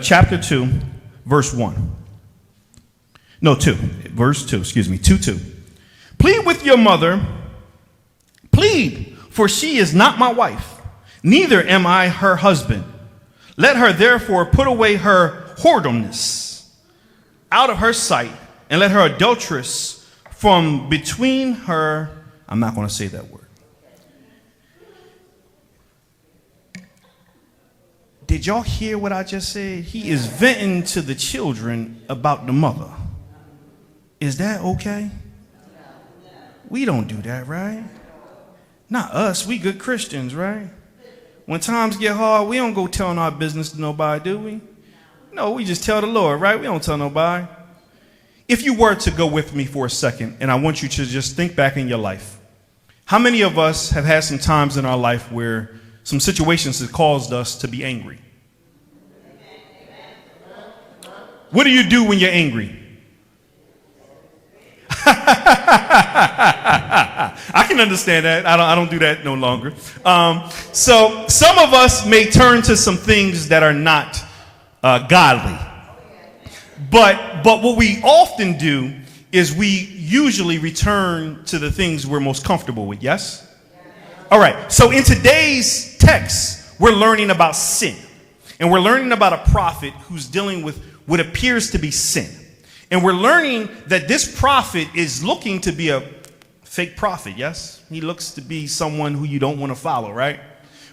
Chapter 2, verse 1. No, 2. Verse 2, excuse me. 2:2. Plead with your mother. Plead, for she is not my wife, neither am I her husband. Let her therefore put away her whoredomness out of her sight, and let her adulteress from between her. I'm not going to say that word. Did y'all hear what I just said? He is venting to the children about the mother. Is that okay? We don't do that, right? Not us. We good Christians, right? When times get hard, we don't go telling our business to nobody, do we? No, we just tell the Lord, right? We don't tell nobody. If you were to go with me for a second, and I want you to just think back in your life. How many of us have had some times in our life where some situations have caused us to be angry? What do you do when you're angry? I can understand that. I don't do that no longer. So some of us may turn to some things that are not godly. But what we often do is we usually return to the things we're most comfortable with, yes? All right, so in today's text, we're learning about sin. And we're learning about a prophet who's dealing with what appears to be sin. And we're learning that this prophet is looking to be a fake prophet, yes? He looks to be someone who you don't want to follow, right?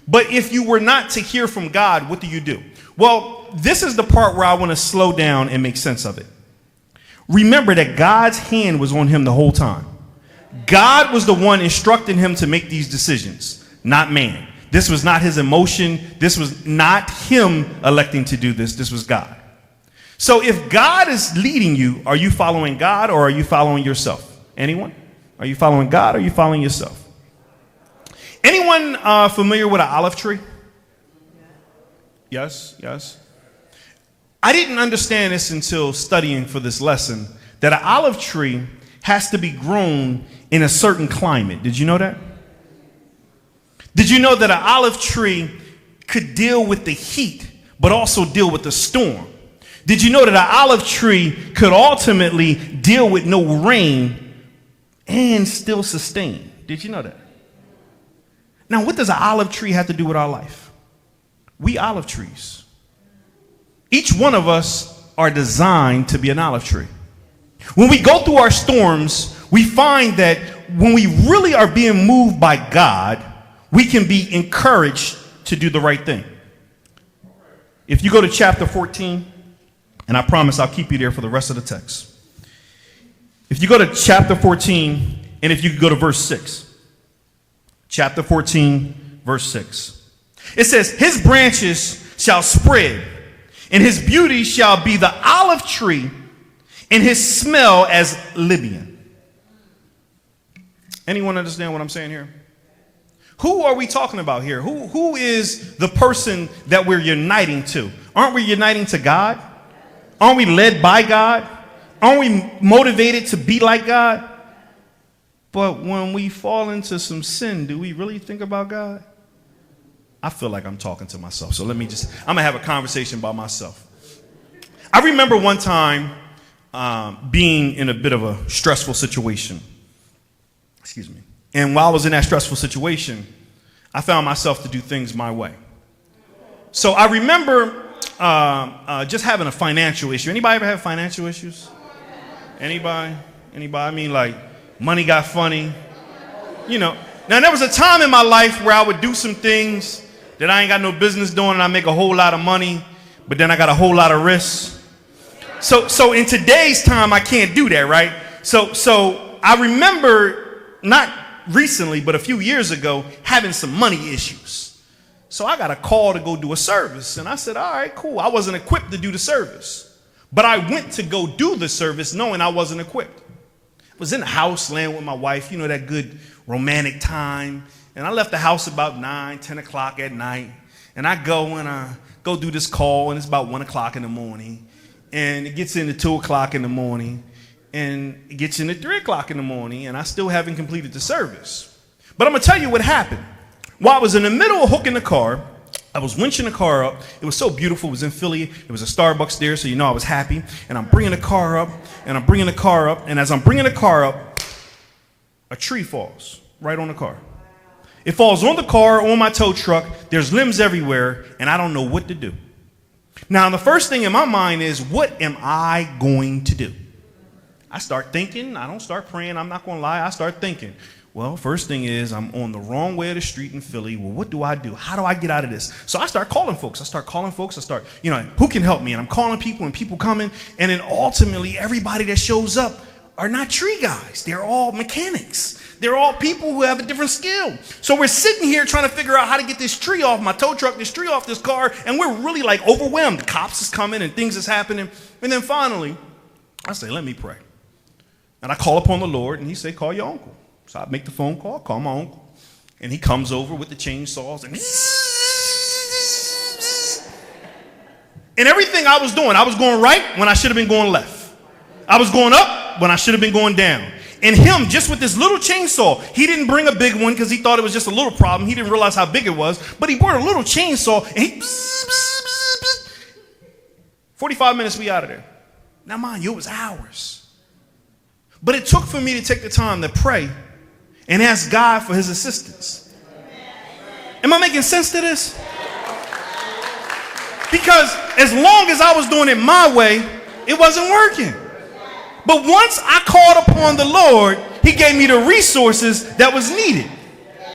But if you were not to hear from God, what do? Well, this is the part where I want to slow down and make sense of it. Remember that God's hand was on him the whole time. God was the one instructing him to make these decisions, not man. This was not his emotion. This was not him electing to do this. This was God. So if God is leading you, are you following God or are you following yourself? Anyone? Are you following God or are you following yourself? Anyone familiar with an olive tree? Yes. I didn't understand this until studying for this lesson, that an olive tree has to be grown in a certain climate. Did you know that? Did you know that an olive tree could deal with the heat, but also deal with the storm? Did you know that an olive tree could ultimately deal with no rain and still sustain? Did you know that? Now, what does an olive tree have to do with our life? We olive trees. Each one of us are designed to be an olive tree. When we go through our storms, we find that when we really are being moved by God, we can be encouraged to do the right thing. If you go to chapter 14, and I promise I'll keep you there for the rest of the text. If you go to chapter 14, and if you could go to verse 6. Chapter 14, verse 6. It says, his branches shall spread, and his beauty shall be the olive tree, and his smell as Libyan. Anyone understand what I'm saying here? Who are we talking about here? Who is the person that we're uniting to? Aren't we uniting to God? Aren't we led by God? Aren't we motivated to be like God? But when we fall into some sin, do we really think about God? I feel like I'm talking to myself. So I'm going to have a conversation by myself. I remember one time being in a bit of a stressful situation. Excuse me. And while I was in that stressful situation, I found myself to do things my way. So I remember just having a financial issue. Anybody ever have financial issues? Anybody? I mean, like, money got funny. You know. Now, there was a time in my life where I would do some things that I ain't got no business doing, and I make a whole lot of money, but then I got a whole lot of risks. So in today's time, I can't do that, right? So I remember, not recently, but a few years ago, having some money issues. So I got a call to go do a service, and I said, all right, cool. I wasn't equipped to do the service, but I went to go do the service knowing I wasn't equipped. I was in the house laying with my wife, you know, that good romantic time. And I left the house about 9, 10 o'clock at night. And I go do this call, and it's about 1 o'clock in the morning. And it gets into 2 o'clock in the morning. And it gets into 3 o'clock in the morning. And I still haven't completed the service. But I'm going to tell you what happened. While I was in the middle of hooking the car, I was winching the car up. It was so beautiful. It was in Philly. It was a Starbucks there, so you know I was happy. And I'm bringing the car up, and I'm bringing the car up. And as I'm bringing the car up, a tree falls right on the car. It falls on the car, on my tow truck. There's limbs everywhere, and I don't know what to do. Now, the first thing in my mind is, what am I going to do? I start thinking. I don't start praying. I'm not going to lie. I start thinking. Well, first thing is, I'm on the wrong way of the street in Philly. Well, what do I do? How do I get out of this? So I start calling folks. I start, who can help me? And I'm calling people, and people coming. And then ultimately, everybody that shows up are not tree guys. They're all mechanics. They're all people who have a different skill. So we're sitting here trying to figure out how to get this tree off my tow truck, this tree off this car, and we're really like overwhelmed. The cops is coming and things is happening. And then finally, I say, let me pray. And I call upon the Lord, and he say, call your uncle. So I make the phone call, call my uncle, and he comes over with the chainsaws and everything I was going right when I should have been going left. I was going up when I should have been going down. And him, just with this little chainsaw, he didn't bring a big one because he thought it was just a little problem. He didn't realize how big it was, but he brought a little chainsaw, and he 45 minutes we out of there. Now mind you, it was hours. But it took for me to take the time to pray and ask God for his assistance. Am I making sense to this? Because as long as I was doing it my way, it wasn't working. But once I called upon the Lord, he gave me the resources that was needed.